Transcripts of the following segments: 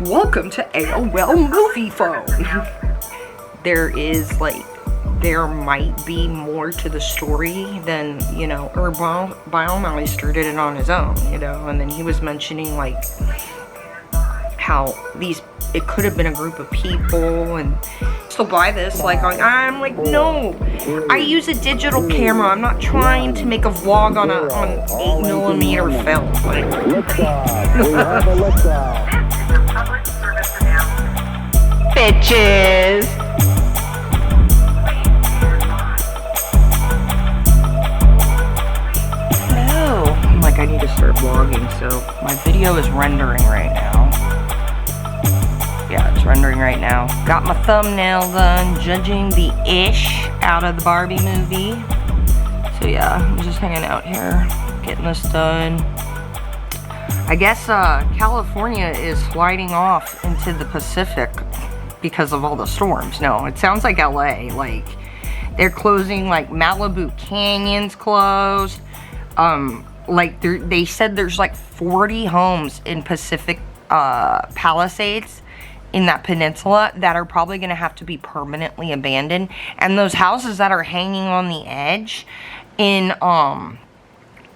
Welcome to AOL Movie Phone. There might be more to the story than, Herb Baumster did it on his own, and then he was mentioning, like, how it could have been a group of people, and so by this, I'm like, no, I use a digital camera, I'm not trying to make a vlog on 8mm film, bitches. Hello. I need to start vlogging, so my video is rendering right now. Yeah, it's rendering right now. Got my thumbnail done, judging the ish out of the Barbie movie. So yeah, I'm just hanging out here, getting this done. I guess California is sliding off into the Pacific because of all the storms. No, it sounds like LA. Like, they're closing, like, Malibu Canyon's closed. They said there's like 40 homes in Pacific Palisades in that peninsula that are probably going to have to be permanently abandoned. And those houses that are hanging on the edge in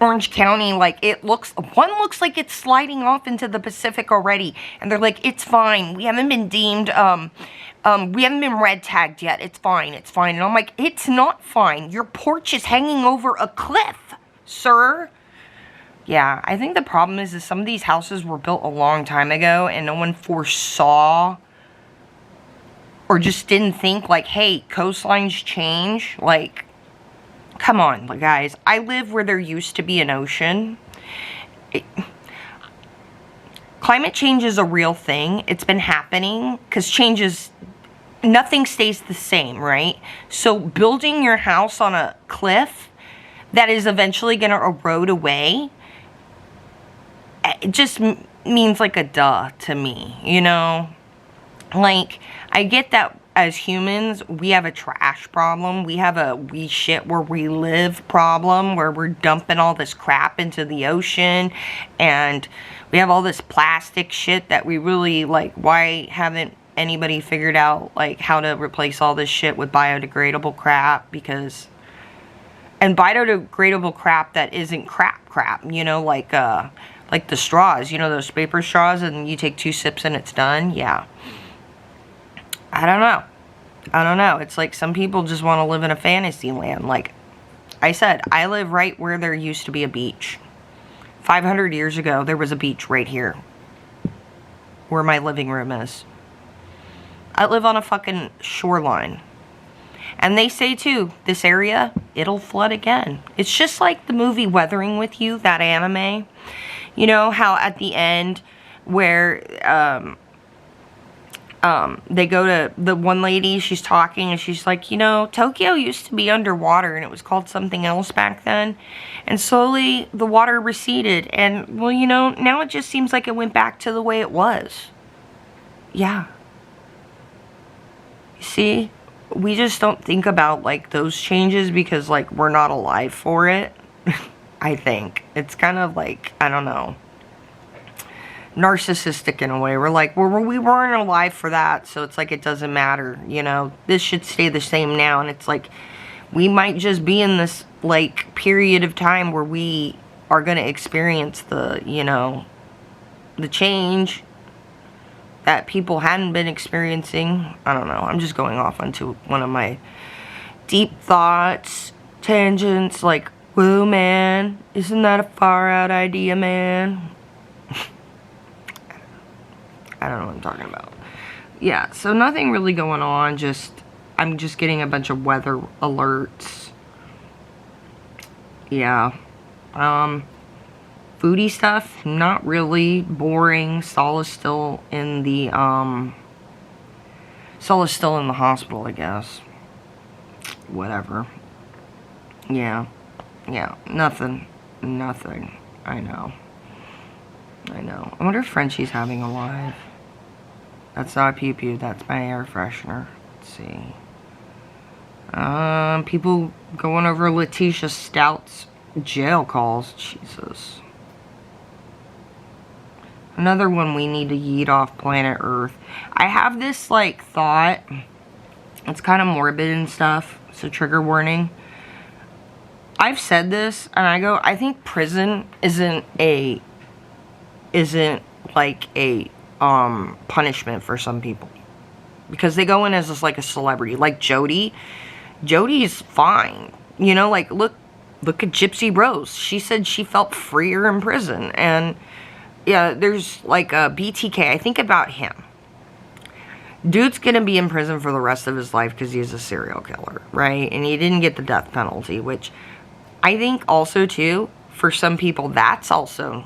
Orange County, one looks like it's sliding off into the Pacific already. And they're like, it's fine. We haven't been deemed, we haven't been red tagged yet. It's fine. It's fine. And I'm like, it's not fine. Your porch is hanging over a cliff, sir. Yeah, I think the problem is some of these houses were built a long time ago and no one foresaw or just didn't think, like, hey, coastlines change. Like, come on, guys. I live where there used to be an ocean. Climate change is a real thing. It's been happening because nothing stays the same, right? So building your house on a cliff that is eventually going to erode away, it just means like a duh to me, Like, I get that as humans, we have a trash problem. We have a we shit where we live problem, where we're dumping all this crap into the ocean. And we have all this plastic shit that we really, like, why haven't anybody figured out, like, how to replace all this shit with biodegradable crap? And biodegradable crap that isn't crap, like the straws, those paper straws, and you take 2 sips and it's done. Yeah. I don't know. It's like some people just want to live in a fantasy land. Like I said, I live right where there used to be a beach. 500 years ago, there was a beach right here, where my living room is. I live on a fucking shoreline. And they say, too, this area, it'll flood again. It's just like the movie Weathering With You, that anime. You know how at the end where they go to the one lady, she's talking, and she's like, Tokyo used to be underwater, and it was called something else back then. And slowly, the water receded. And, well, now it just seems like it went back to the way it was. Yeah. You see? We just don't think about, like, those changes because, like, we're not alive for it. I think. It's kind of like, I don't know, narcissistic in a way. We're like, we weren't alive for that, so it's like it doesn't matter, This should stay the same now. And it's like, we might just be in this, like, period of time where we are going to experience the, the change that people hadn't been experiencing. I don't know. I'm just going off onto one of my deep thoughts, tangents, like, whoa, man, isn't that a far out idea, man? I don't know what I'm talking about. Yeah, so nothing really going on. I'm just getting a bunch of weather alerts. Yeah. Foodie stuff, not really. Boring. Saul is still in the hospital, I guess. Whatever. Yeah. Yeah, nothing. I know. I wonder if Frenchie's having a live. That's not a pew-pew, that's my air freshener. Let's see. People going over Letitia Stout's jail calls. Jesus. Another one we need to yeet off planet Earth. I have this, like, thought. It's kind of morbid and stuff. So trigger warning. I've said this, and I go, I think prison isn't like a punishment for some people, because they go in as just like a celebrity, like Jody. Jody's fine, you know. Like look at Gypsy Rose. She said she felt freer in prison. And yeah, there's like a BTK. I think about him. Dude's gonna be in prison for the rest of his life because he's a serial killer, right? And he didn't get the death penalty, which I think also too, for some people, that's also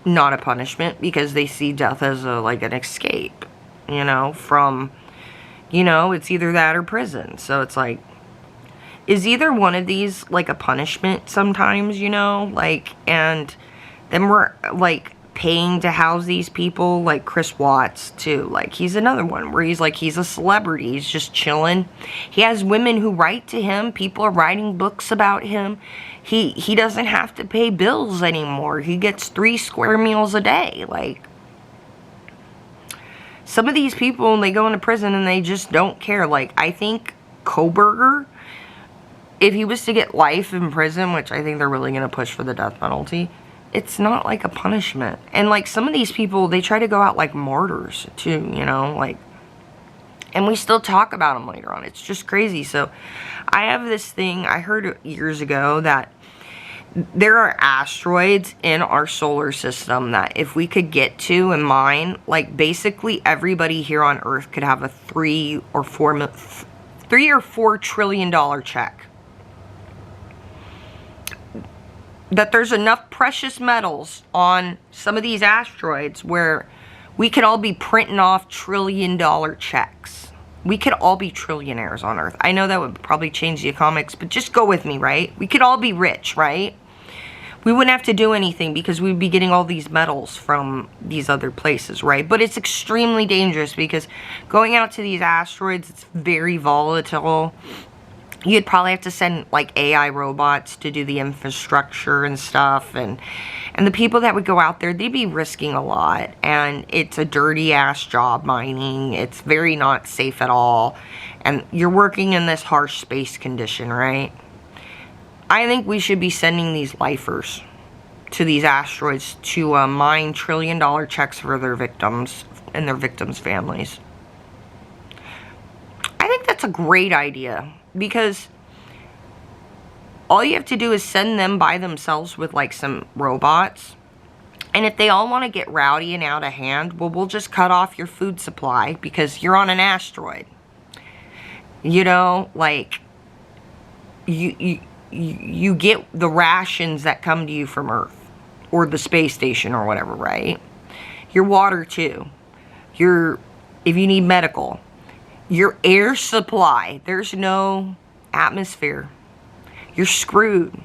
not a punishment, because they see death as like an escape, you know, from, you know, it's either that or prison. So it's like, is either one of these like a punishment sometimes, you know, like, and then we're like paying to house these people, like Chris Watts too. Like, he's another one where he's like, he's a celebrity, he's just chilling. He has women who write to him, people are writing books about him. He doesn't have to pay bills anymore. He gets 3 square meals a day. Like, some of these people, they go into prison and they just don't care. Like, I think Koberger, if he was to get life in prison, which I think they're really going to push for the death penalty, it's not like a punishment. And like some of these people, they try to go out like martyrs too, you know, like, and we still talk about them later on. It's just crazy. So I have this thing, I heard years ago that there are asteroids in our solar system that if we could get to and mine, like basically everybody here on Earth could have a $3 or $4 trillion check. That there's enough precious metals on some of these asteroids where we could all be printing off $1 trillion checks. We could all be trillionaires on Earth. I know that would probably change the economics, but just go with me, right? We could all be rich, right? We wouldn't have to do anything because we'd be getting all these metals from these other places, right? But it's extremely dangerous because going out to these asteroids, it's very volatile. You'd probably have to send like AI robots to do the infrastructure and stuff, and the people that would go out there, they'd be risking a lot, and it's a dirty ass job, mining. It's very not safe at all, and you're working in this harsh space condition, right? I think we should be sending these lifers to these asteroids to mine $1 trillion checks for their victims and their victims' families. I think that's a great idea, because all you have to do is send them by themselves with like some robots, and if they all want to get rowdy and out of hand, well, we'll just cut off your food supply because you're on an asteroid. You know, like you get the rations that come to you from Earth or the space station or whatever, right? Your water too. If you need medical, your air supply, there's no atmosphere. You're screwed.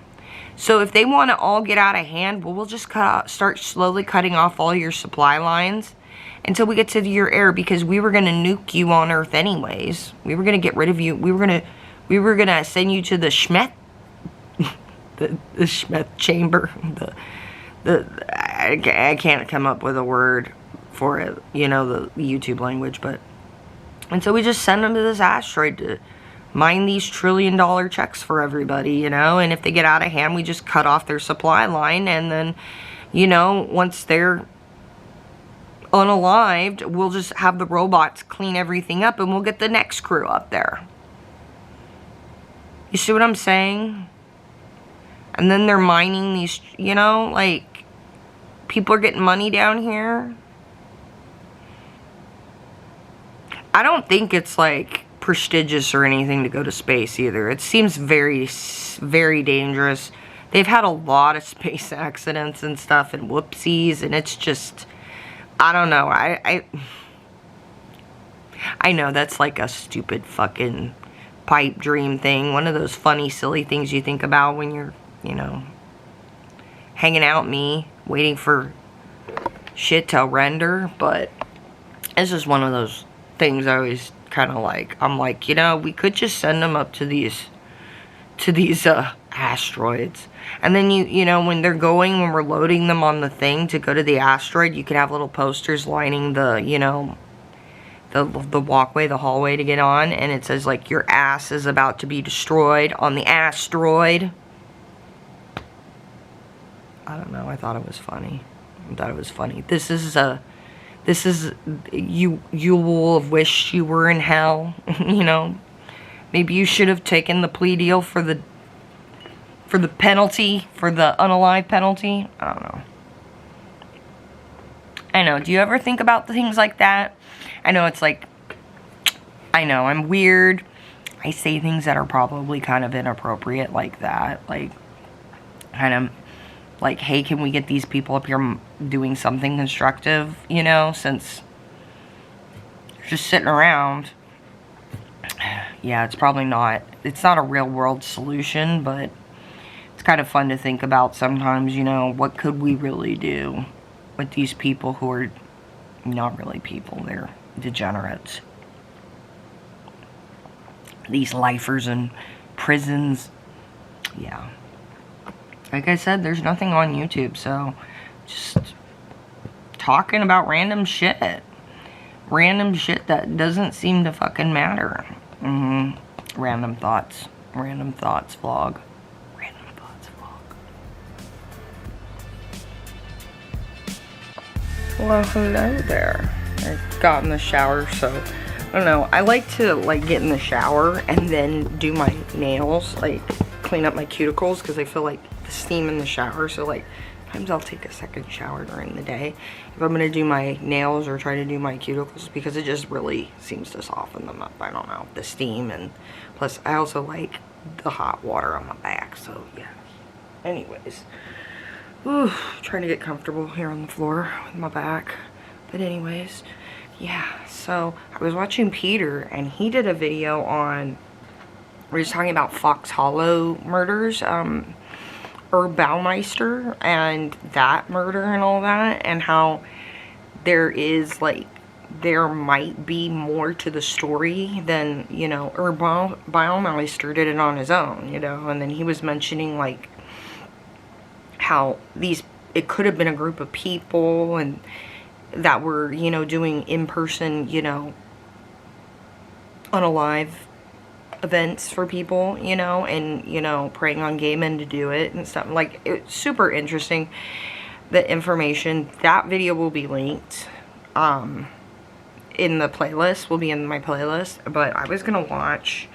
So if they want to all get out of hand, well, we'll just start slowly cutting off all your supply lines until we get to your air, because we were going to nuke you on Earth anyways. We were going to get rid of you. We were going to send you to the Schmet the Schmet chamber. I can't come up with a word for it, you know, the YouTube language, but, and so we just send them to this asteroid to mine these $1 trillion checks for everybody, you know, and if they get out of hand, we just cut off their supply line, and then, you know, once they're unalived, we'll just have the robots clean everything up, and we'll get the next crew up there. You see what I'm saying? And then they're mining these, you know, like, people are getting money down here. I don't think it's, like, prestigious or anything to go to space either. It seems very, very dangerous. They've had a lot of space accidents and stuff and whoopsies, and it's just, I don't know. I know that's like a stupid fucking pipe dream thing. One of those funny, silly things you think about when you're, you know, hanging out me, waiting for shit to render, but it's just one of those things I always kind of like. I'm like, you know, we could just send them up to these Asteroids. And then you know, when we're loading them on the thing to go to the asteroid, you could have little posters lining the, you know, the walkway, the hallway to get on, and it says like, your ass is about to be destroyed on the asteroid. I don't know, I thought it was funny. This is you will have wished you were in hell. You know, maybe you should have taken the plea deal for the penalty, for the unalive penalty. I don't know. I know, do you ever think about things like that? I know it's like, I know, I'm weird. I say things that are probably kind of inappropriate like that. Like, kind of, like, hey, can we get these people up here doing something constructive, you know, since they're just sitting around. Yeah, it's probably not, it's not a real world solution, but it's kind of fun to think about sometimes, you know, what could we really do with these people who are not really people, they're degenerates. These lifers in prisons. Yeah. Like I said, there's nothing on YouTube, so just talking about random shit. Random shit that doesn't seem to fucking matter. Random thoughts. Random thoughts vlog. Random thoughts vlog. Well, hello there. I got in the shower, so I don't know. I like to like get in the shower and then do my nails, like clean up my cuticles, because I feel like the steam in the shower. So like sometimes I'll take a second shower during the day if I'm gonna do my nails or try to do my cuticles, because it just really seems to soften them up. I don't know, the steam, and plus I also like the hot water on my back. So yeah. Anyways, trying to get comfortable here on the floor with my back. But anyways, yeah, so I was watching Peter, and he did a video on, where he's talking about Fox Hollow murders, Herb Baumster, and that murder and all that, and how there is, like, there might be more to the story than, you know, Herb Baumster did it on his own, you know, and then he was mentioning, like, how it could have been a group of people, and that were, you know, doing in-person, you know, unalive events for people, you know, and, you know, preying on gay men to do it and stuff. Like, it's super interesting, the information. That video will be linked in the playlist, will be in my playlist. But I was gonna watch,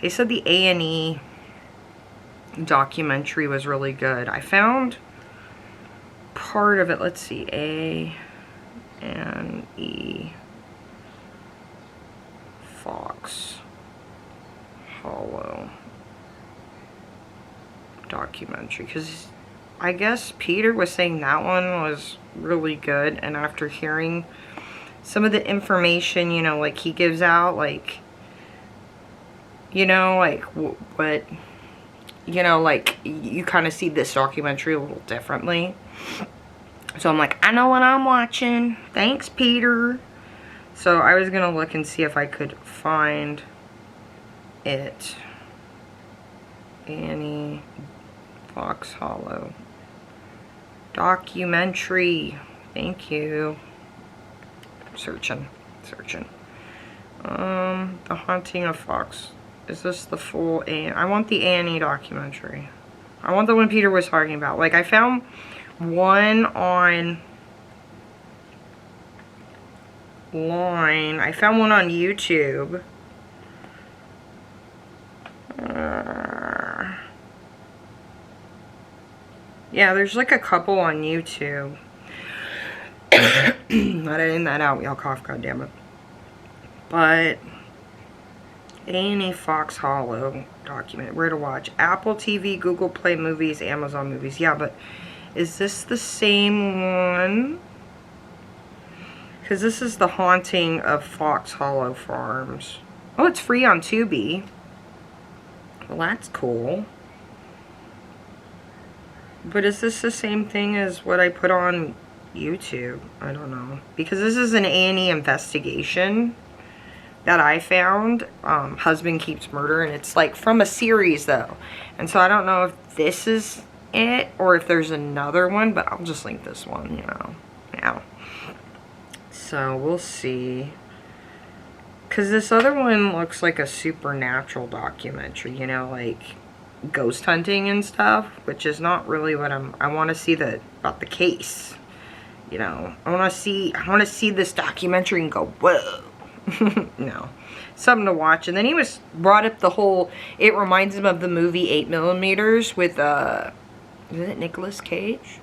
they said the A&E documentary was really good. I found part of it. Let's see, A&E Fox Hollow documentary, because I guess Peter was saying that one was really good, and after hearing some of the information, you know, like he gives out, like, you know, like what, you know, like you kind of see this documentary a little differently. So I'm like, I know what I'm watching. Thanks, Peter. So I was gonna look and see if I could find it. A&E Fox Hollow documentary. Thank you. Searching. The Haunting of Fox. Is this the full I want the A&E documentary. I want the one Peter was talking about. Like, I found one online. I found one on YouTube. Yeah, there's like a couple on YouTube. Not editing that out, y'all cough, goddammit. But A&E Fox Hollow document. Where to watch? Apple TV, Google Play Movies, Amazon Movies. Yeah, but is this the same one? Because this is The Haunting of Fox Hollow Farms. Oh, it's free on Tubi. Well, that's cool. But is this the same thing as what I put on YouTube? I don't know. Because this is an A&E investigation. that I found, Husband Keeps Murder, and it's like from a series though. And so I don't know if this is it or if there's another one, but I'll just link this one, you know, now. So we'll see. Because this other one looks like a supernatural documentary, you know, like ghost hunting and stuff, which is not really what I want to see about the case. You know, I want to see this documentary and go, whoa. No. Something to watch. And then he brought up the whole, it reminds him of the movie 8mm with, is it Nicolas Cage?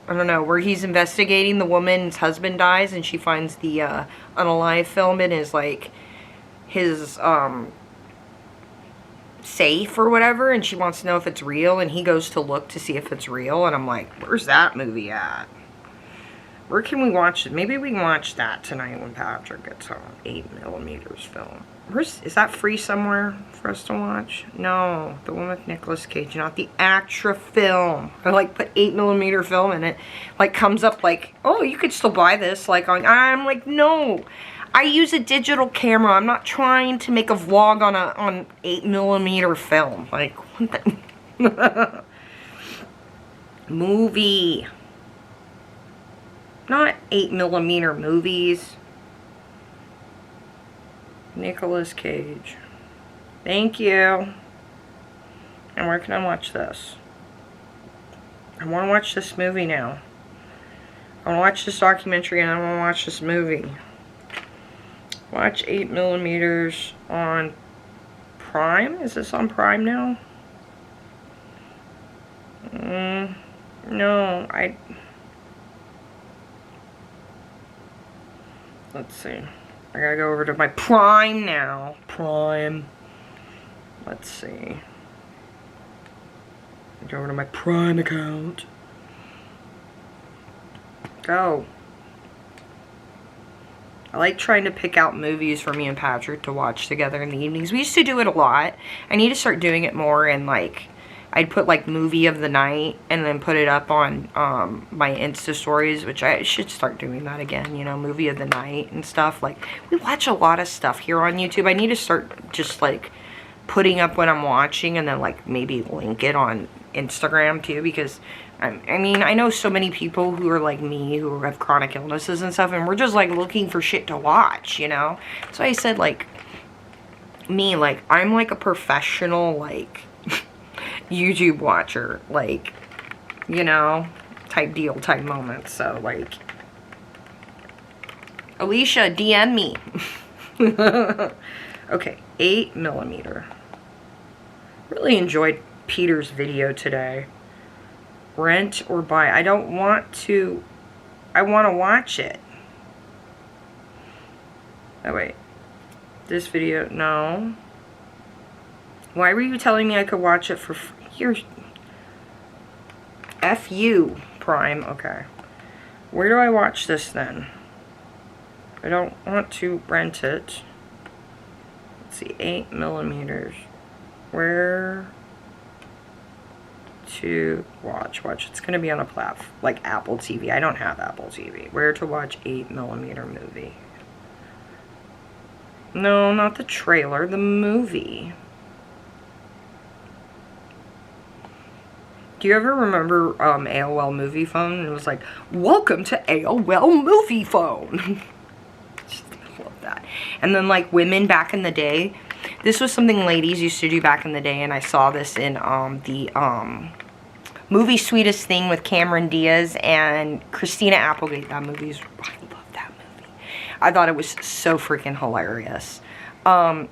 I don't know, where he's investigating the woman's husband dies and she finds the unalive film in his, like, his, safe or whatever, and she wants to know if it's real, and he goes to look to see if it's real, and I'm like, where's that movie at? Where can we watch it? Maybe we can watch that tonight when Patrick gets home. 8mm film. Is that free somewhere for us to watch? No, the one with Nicolas Cage, not the Actra film. I like put 8mm film in it. Like comes up like, oh, you could still buy this. Like I'm like, no. I use a digital camera. I'm not trying to make a vlog on 8mm film. Like what the movie. Not 8mm movies. Nicolas Cage. Thank you. And where can I watch this? I want to watch this movie now. I want to watch this documentary and I want to watch this movie. Watch 8mm on Prime? Is this on Prime now? No, let's see. I gotta go over to my Prime now. Prime. Let's see. Go over to my Prime account. Go. I like trying to pick out movies for me and Patrick to watch together in the evenings. We used to do it a lot. I need to start doing it more, and like I'd put like movie of the night and then put it up on my Insta stories, which I should start doing that again, you know, movie of the night and stuff. Like we watch a lot of stuff here on YouTube. I need to start just like putting up what I'm watching and then like maybe link it on Instagram too, because I mean, I know so many people who are like me, who have chronic illnesses and stuff, and we're just like looking for shit to watch, you know? So I said, like, me, like, I'm like a professional, like, YouTube watcher, like, you know, type deal, type moment. So, like, Alicia, DM me. Okay, 8mm. Really enjoyed Peter's video today. Rent or buy. I don't want to. I want to watch it. Oh, wait. This video. No. Why were you telling me I could watch it for free? Here. F you, Prime. Okay. Where do I watch this then? I don't want to rent it. Let's see. 8mm. Where to watch. It's going to be on a platform like Apple TV. I don't have Apple TV. Where to watch 8mm movie. No, not the trailer. The movie. Do you ever remember AOL Movie Phone? It was like, welcome to AOL Movie Phone. Just love that. And then like women back in the day. This was something ladies used to do back in the day, and I saw this in the movie Sweetest Thing with Cameron Diaz and Christina Applegate. That movie's, I love that movie. I thought it was so freaking hilarious. In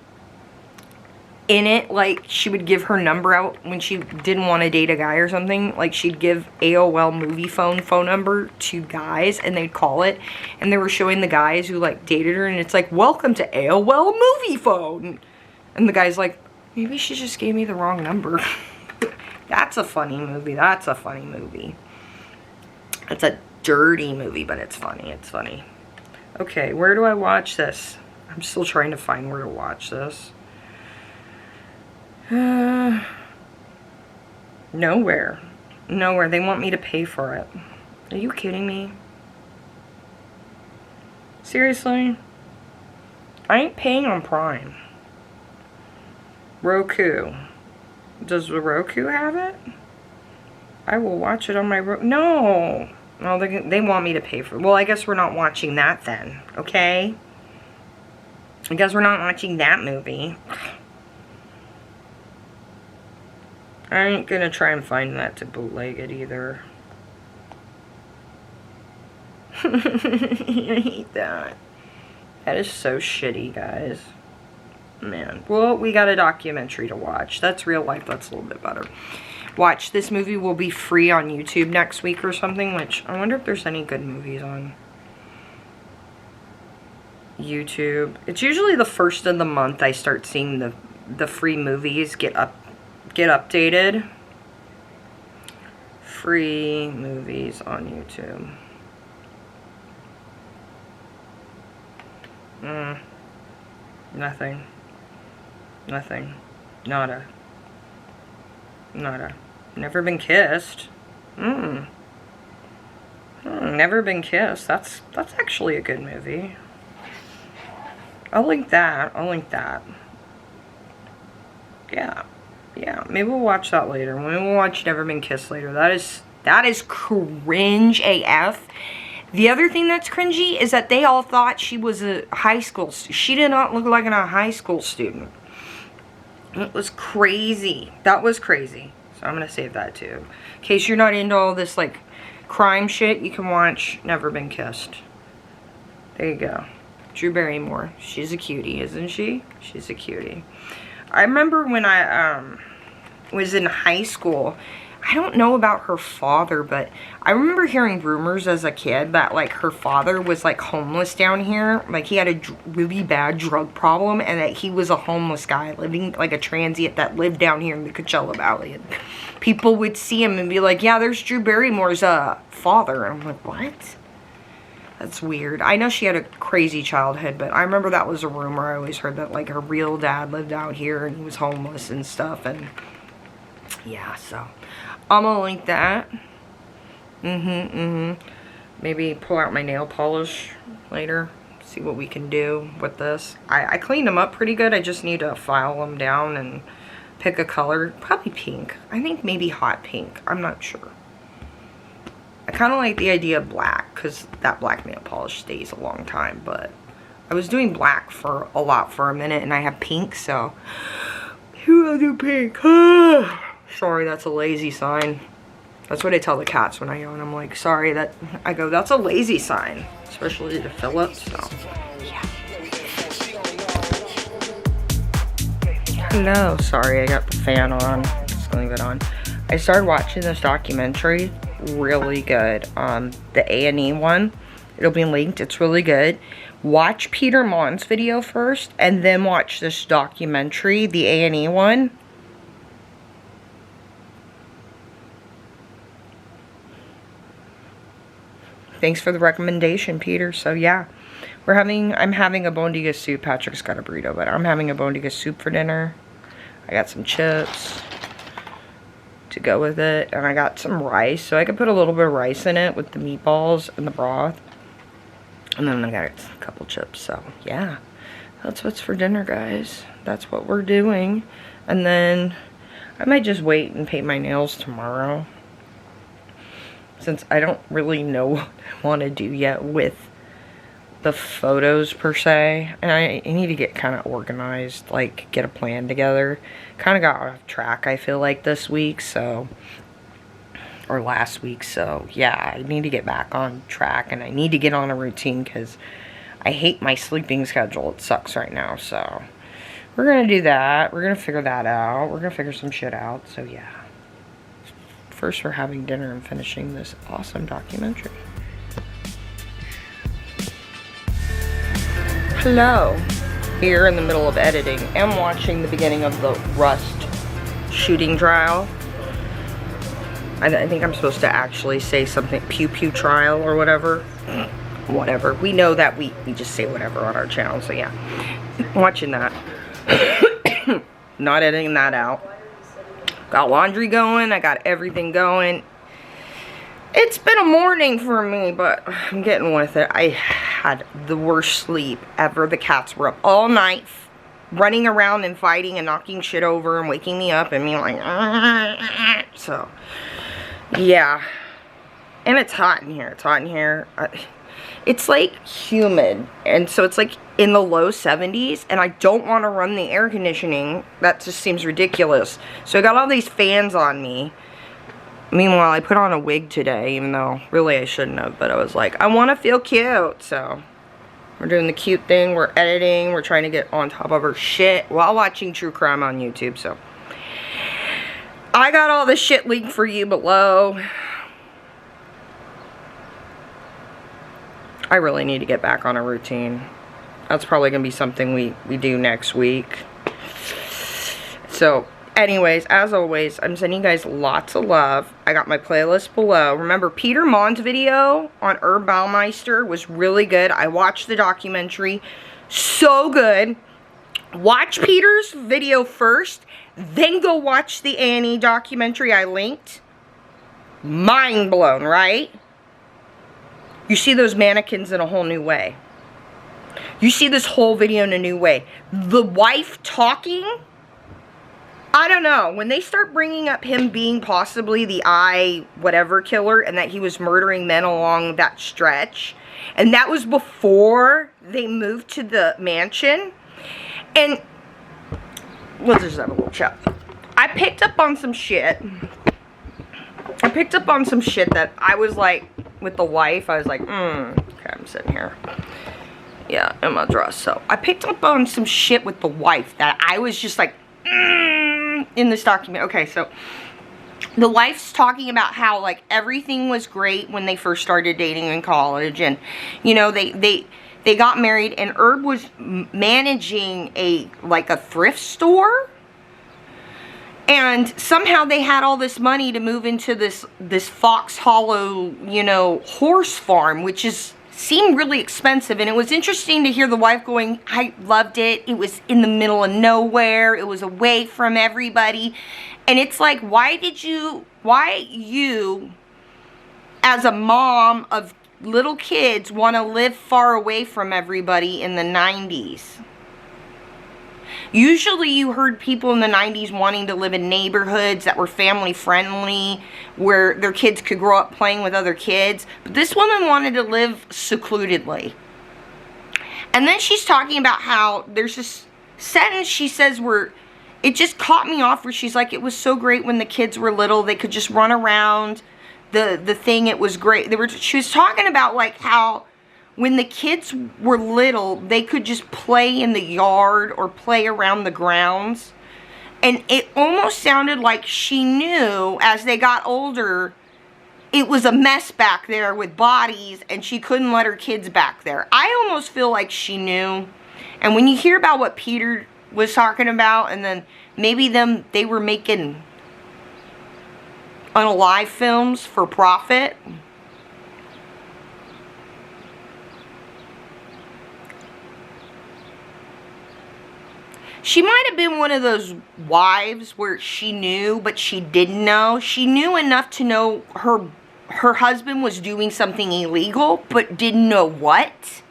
it, like, she would give her number out when she didn't want to date a guy or something. Like, she'd give AOL Movie phone number to guys, and they'd call it, and they were showing the guys who, like, dated her, and it's like, welcome to AOL Movie Phone. And the guy's like, maybe she just gave me the wrong number. That's a funny movie. That's a funny movie. It's a dirty movie, but it's funny. It's funny. Okay, where do I watch this? I'm still trying to find where to watch this. Nowhere. Nowhere. They want me to pay for it. Are you kidding me? Seriously? I ain't paying on Prime. Roku. Does the Roku have it? I will watch it on my No. No, they want me to pay for it. Well, I guess we're not watching that then. Okay? I guess we're not watching that movie. I ain't gonna try and find that to bootleg it either. I hate that. That is so shitty, guys. Man. Well, we got a documentary to watch. That's real life. That's a little bit better. Watch. This movie will be free on YouTube next week or something, which I wonder if there's any good movies on YouTube. It's usually the first of the month I start seeing the free movies get updated. Free movies on YouTube. Nothing. Nothing. Nada. Nada. Never Been Kissed. Never Been Kissed. That's actually a good movie. I'll link that. I'll link that. Yeah. Yeah. Maybe we'll watch that later. Maybe we'll watch Never Been Kissed later. That is cringe AF. The other thing that's cringy is that they all thought she was a high school student. She did not look like a high school student. It was crazy. That was crazy. So I'm going to save that too. In case you're not into all this like crime shit, you can watch Never Been Kissed. There you go. Drew Barrymore. She's a cutie, isn't she? She's a cutie. I remember when I was in high school, I don't know about her father, but I remember hearing rumors as a kid that like her father was like homeless down here. Like he had a really bad drug problem and that he was a homeless guy living like a transient that lived down here in the Coachella Valley. And people would see him and be like, yeah, there's Drew Barrymore's father. And I'm like, what? That's weird. I know she had a crazy childhood, but I remember that was a rumor. I always heard that like her real dad lived out here and he was homeless and stuff. And yeah, so I'm gonna link that. Maybe pull out my nail polish later. See what we can do with this. I cleaned them up pretty good. I just need to file them down and pick a color. Probably pink. I think maybe hot pink. I'm not sure. I kind of like the idea of black because that black nail polish stays a long time. But I was doing black for a lot for a minute and I have pink, so I'll do pink. Sorry, that's a lazy sign. That's what I tell the cats when I yawn. I'm like, sorry, that's a lazy sign. Especially to Philip, so, yeah. Hello, sorry, I got the fan on. Just leave it on. I started watching this documentary, really good. The A&E one, it'll be linked, it's really good. Watch Peter Monn's video first, and then watch this documentary, the A&E one. Thanks for the recommendation, Peter. So yeah, I'm having a bondiga soup. Patrick's got a burrito, but I'm having a bondiga soup for dinner. I got some chips to go with it, and I got some rice, so I could put a little bit of rice in it with the meatballs and the broth. And then I got a couple chips, so yeah. That's what's for dinner, guys. That's what we're doing. And then I might just wait and paint my nails tomorrow, since I don't really know what I want to do yet with the photos per se. And I need to get kind of organized, like get a plan together. Kind of got off track, I feel like, this week, so, or last week, so yeah, I need to get back on track and I need to get on a routine because I hate my sleeping schedule. It sucks right now, so we're going to do that. We're going to figure that out. We're going to figure some shit out, so yeah. First, we're having dinner and finishing this awesome documentary. Hello. Here in the middle of editing and watching the beginning of the Rust shooting trial. I think I'm supposed to actually say something, pew pew trial or whatever. Whatever. We know that we just say whatever on our channel, so yeah. Watching that. Not editing that out. Got laundry going. I got everything going. It's been a morning for me, but I'm getting with it. I had the worst sleep ever. The cats were up all night, running around and fighting and knocking shit over and waking me up and me like, so, yeah. And it's hot in here. It's hot in here. It's like humid, and so it's like in the low 70s, and I don't want to run the air conditioning. That just seems ridiculous. So I got all these fans on me. Meanwhile, I put on a wig today, even though really I shouldn't have, but I was like, I want to feel cute, so we're doing the cute thing, we're editing, we're trying to get on top of our shit while watching true crime on YouTube, so I got all the shit linked for you below. I really need to get back on a routine. That's probably going to be something we do next week. So, anyways, as always, I'm sending you guys lots of love. I got my playlist below. Remember, Peter Monn's video on Herb Baumster was really good. I watched the documentary. So good. Watch Peter's video first, then go watch the A&E documentary I linked. Mind blown, right? You see those mannequins in a whole new way. You see this whole video in a new way. The wife talking, I don't know. When they start bringing up him being possibly the whatever killer and that he was murdering men along that stretch, and that was before they moved to the mansion, and let's just have a little chat. I picked up on some shit. That I was like, with the wife, I was like, okay, I'm sitting here. Yeah, in my dress. So, I picked up on some shit with the wife that I was just like, in this document. Okay, so, the wife's talking about how, like, everything was great when they first started dating in college. And, you know, they got married, and Herb was managing a thrift store. And somehow they had all this money to move into this Fox Hollow, you know, horse farm, which seemed really expensive. And it was interesting to hear the wife going, I loved it. It was in the middle of nowhere. It was away from everybody. And it's like, why you, as a mom of little kids, want to live far away from everybody in the 90s? Usually you heard people in the 90s wanting to live in neighborhoods that were family friendly, where their kids could grow up playing with other kids. But this woman wanted to live secludedly. And then she's talking about how there's this sentence she says where it just caught me off, where she's like, it was so great when the kids were little. They could just run around the thing. It was great. She was talking about like how when the kids were little, they could just play in the yard or play around the grounds. And it almost sounded like she knew as they got older, it was a mess back there with bodies and she couldn't let her kids back there. I almost feel like she knew. And when you hear about what Peter was talking about, and then maybe they were making unalive films for profit. She might have been one of those wives where she knew, but she didn't know. She knew enough to know her husband was doing something illegal, but didn't know what.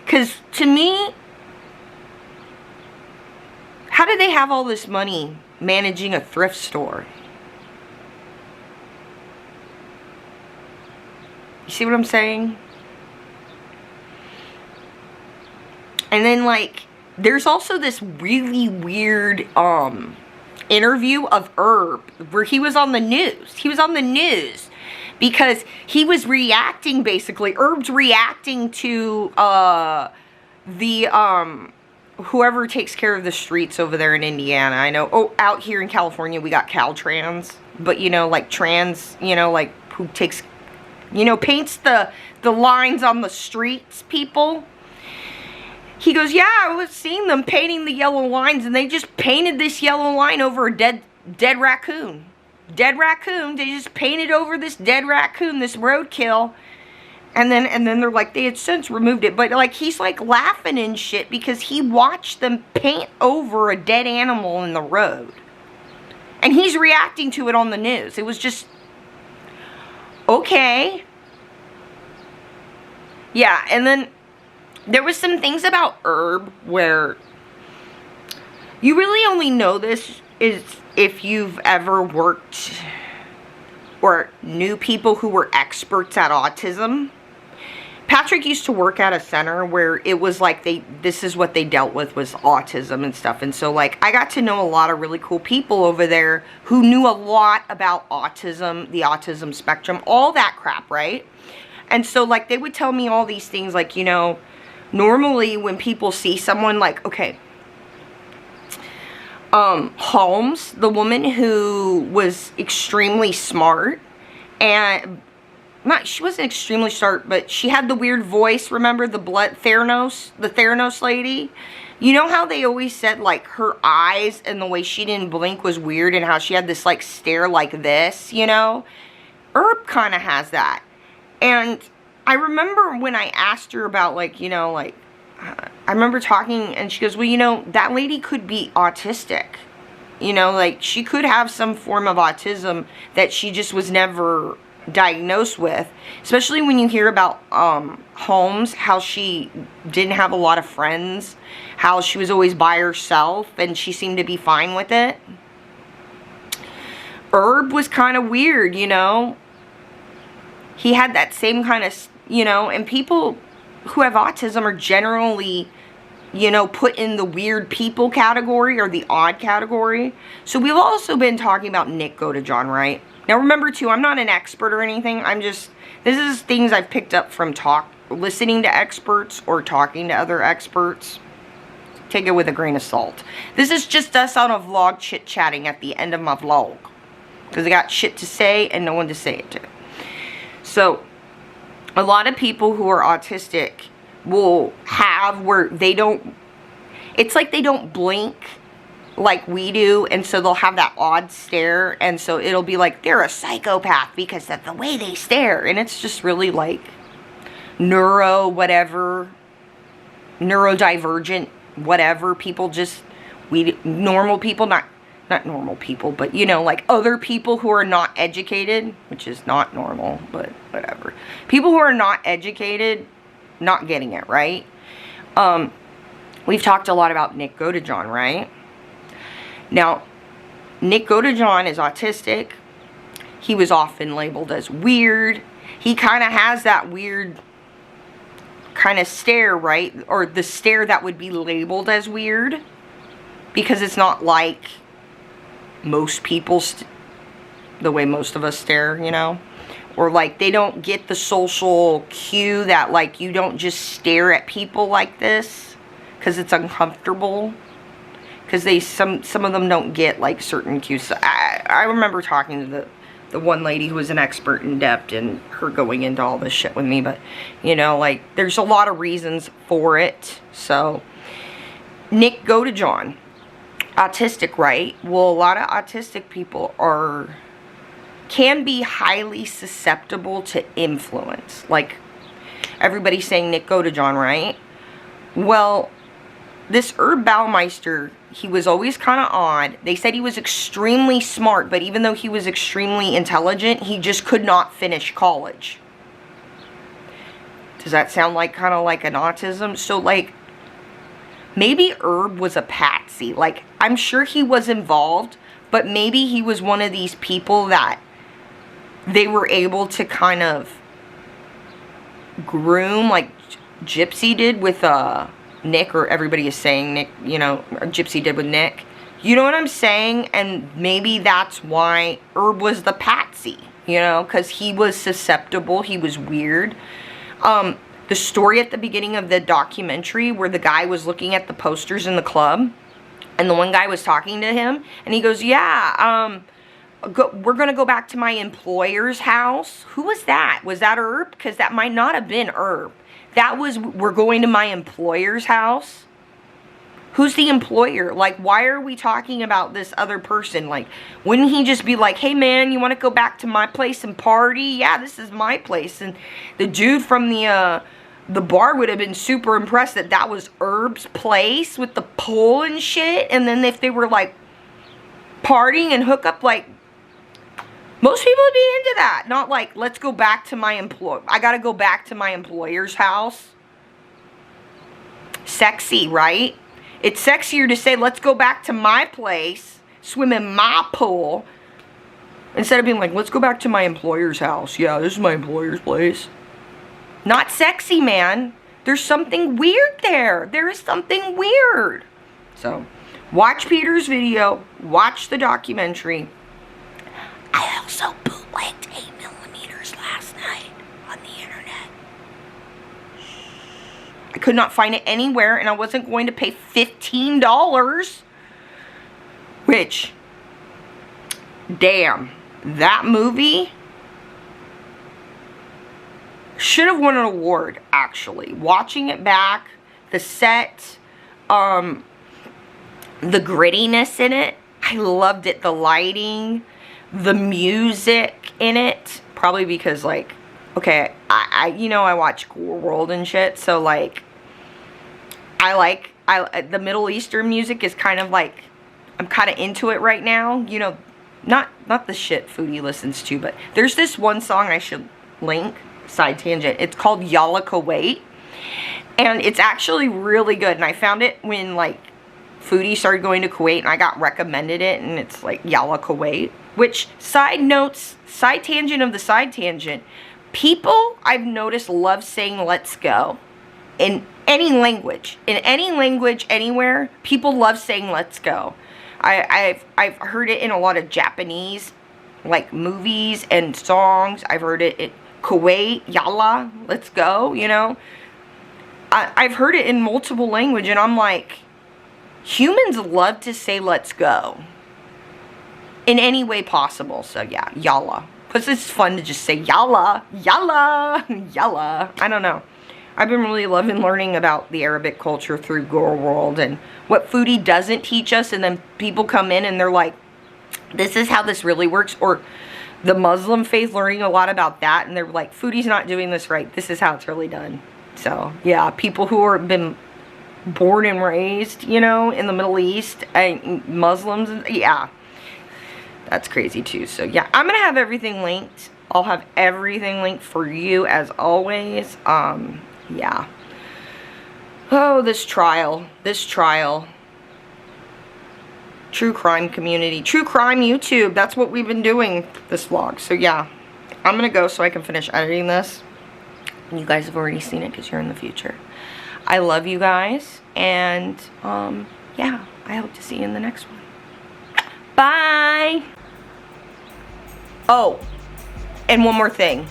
Because to me, how do they have all this money managing a thrift store? You see what I'm saying? And then, like, there's also this really weird interview of Herb where he was on the news. He was on the news because he was reacting, basically. Herb's reacting to whoever takes care of the streets over there in Indiana. I know, out here in California we got Caltrans, but you know, like trans, you know, like who takes, you know, paints the lines on the streets, people. He goes, yeah, I was seeing them painting the yellow lines, and they just painted this yellow line over a dead raccoon. Dead raccoon. They just painted over this dead raccoon, this roadkill. And then they're like, they had since removed it. But, like, he's, like, laughing and shit because he watched them paint over a dead animal in the road. And he's reacting to it on the news. It was just, Okay. Yeah, and then there was some things about Herb where you really only know this is if you've ever worked or knew people who were experts at autism. Patrick used to work at a center where it was like this is what they dealt with, was autism and stuff. And so like I got to know a lot of really cool people over there who knew a lot about autism, the autism spectrum, all that crap, right? And so like they would tell me all these things like, you know, normally when people see someone like, okay, Holmes, the woman who was extremely smart, and she wasn't extremely smart, but she had the weird voice, remember the Theranos lady? You know how they always said like her eyes and the way she didn't blink was weird, and how she had this like stare like this, you know? Herb kind of has that. And I remember when I asked her about like, you know, like, I remember talking and she goes, well, you know, that lady could be autistic. You know, like she could have some form of autism that she just was never diagnosed with. Especially when you hear about Holmes, how she didn't have a lot of friends, how she was always by herself and she seemed to be fine with it. Herb was kind of weird, you know. He had that same kind of, you know, and people who have autism are generally, you know, put in the weird people category or the odd category. So we've also been talking about Nick Godejohn, right? Now remember too, I'm not an expert or anything. this is things I've picked up from listening to experts or talking to other experts. Take it with a grain of salt. This is just us on a vlog chit-chatting at the end of my vlog. Because I got shit to say and no one to say it to. So, a lot of people who are autistic will have where they don't, it's like they don't blink like we do, and so they'll have that odd stare, and so it'll be like they're a psychopath because of the way they stare, and it's just really like neurodivergent, whatever, people just, normal people, not normal people, but you know, like other people who are not educated, which is not normal, but whatever. People who are not educated, not getting it, right? We've talked a lot about Nick Godejohn, right? Now, Nick Godejohn is autistic. He was often labeled as weird. He kind of has that weird kind of stare, right? Or the stare that would be labeled as weird. Because it's not like most people, the way most of us stare, you know? Or like they don't get the social cue that like you don't just stare at people like this. Because it's uncomfortable. Because some of them don't get like certain cues. So I remember talking to the one lady who was an expert in depth and her going into all this shit with me. But, you know, like there's a lot of reasons for it. So, Nick Godejohn, autistic, right? Well, a lot of autistic people can be highly susceptible to influence. Like, everybody's saying Nick Godejohn, right? Well, this Herb Baumster, he was always kind of odd. They said he was extremely smart, but even though he was extremely intelligent, he just could not finish college. Does that sound like kind of like an autism? So, like, maybe Herb was a patsy. Like, I'm sure he was involved, but maybe he was one of these people that they were able to kind of groom, like Gypsy did with Nick, or everybody is saying Nick, you know, Gypsy did with Nick. You know what I'm saying? And maybe that's why Herb was the patsy, you know, because he was susceptible, he was weird. The story at the beginning of the documentary where the guy was looking at the posters in the club, and the one guy was talking to him, and he goes, yeah, we're going to go back to my employer's house. Who was that? Was that Herb? Because that might not have been Herb. That was, we're going to my employer's house. Who's the employer? Like, why are we talking about this other person? Like, wouldn't he just be like, hey man, you want to go back to my place and party? Yeah, this is my place. And the dude from the bar would have been super impressed that that was Herb's place with the pole and shit. And then if they were like partying and hook up, like, Most people would be into that. Not like, let's go back to my I gotta go back to my employer's house. Sexy, right? It's sexier to say, let's go back to my place, swim in my pool, instead of being like, let's go back to my employer's house. Yeah, this is my employer's place. Not sexy, man. There's something weird there. There is something weird. So, watch Peter's video. Watch the documentary. I also bootlegged 8mm last night on the internet. I could not find it anywhere, and I wasn't going to pay $15. Which, damn, that movie should have won an award, actually. Watching it back, the set, the grittiness in it, I loved it. The lighting, the music in it, probably because, like, okay, you know, I watch Cool World and shit, so, like, the Middle Eastern music is kind of, like, I'm kind of into it right now, you know, not the shit Foodie listens to, but there's this one song I should link, side tangent, it's called Yalla Kuwait, and it's actually really good, and I found it when, like, Foodie started going to Kuwait, and I got recommended it, and it's like Yalla Kuwait, which, side notes, side tangent of the side tangent, people I've noticed love saying let's go in any language, anywhere, people love saying let's go. I've heard it in a lot of Japanese, like, movies and songs. I've heard it in Kuwait, yalla, let's go, you know. I've heard it in multiple languages, and I'm like, humans love to say let's go in any way possible. So yeah, yalla, because it's fun to just say yalla, yalla, yalla. I don't know. I've been really loving learning about the Arabic culture through Girl World and what Foodie doesn't teach us, and then people come in and they're like, this is how this really works, or the Muslim faith, learning a lot about that, and they're like, Foodie's not doing this right, this is how it's really done. So yeah, people who are been born and raised, you know, in the Middle East, and Muslims, yeah, that's crazy too. So yeah, I'm gonna have everything linked. I'll have everything linked for you as always. Yeah. Oh, this trial. True crime community. True crime YouTube. That's what we've been doing this vlog. So yeah, I'm gonna go so I can finish editing this. You guys have already seen it because you're in the future. I love you guys, and yeah, I hope to see you in the next one. Bye. Oh, and one more thing.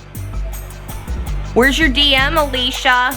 Where's your DM, Alicia?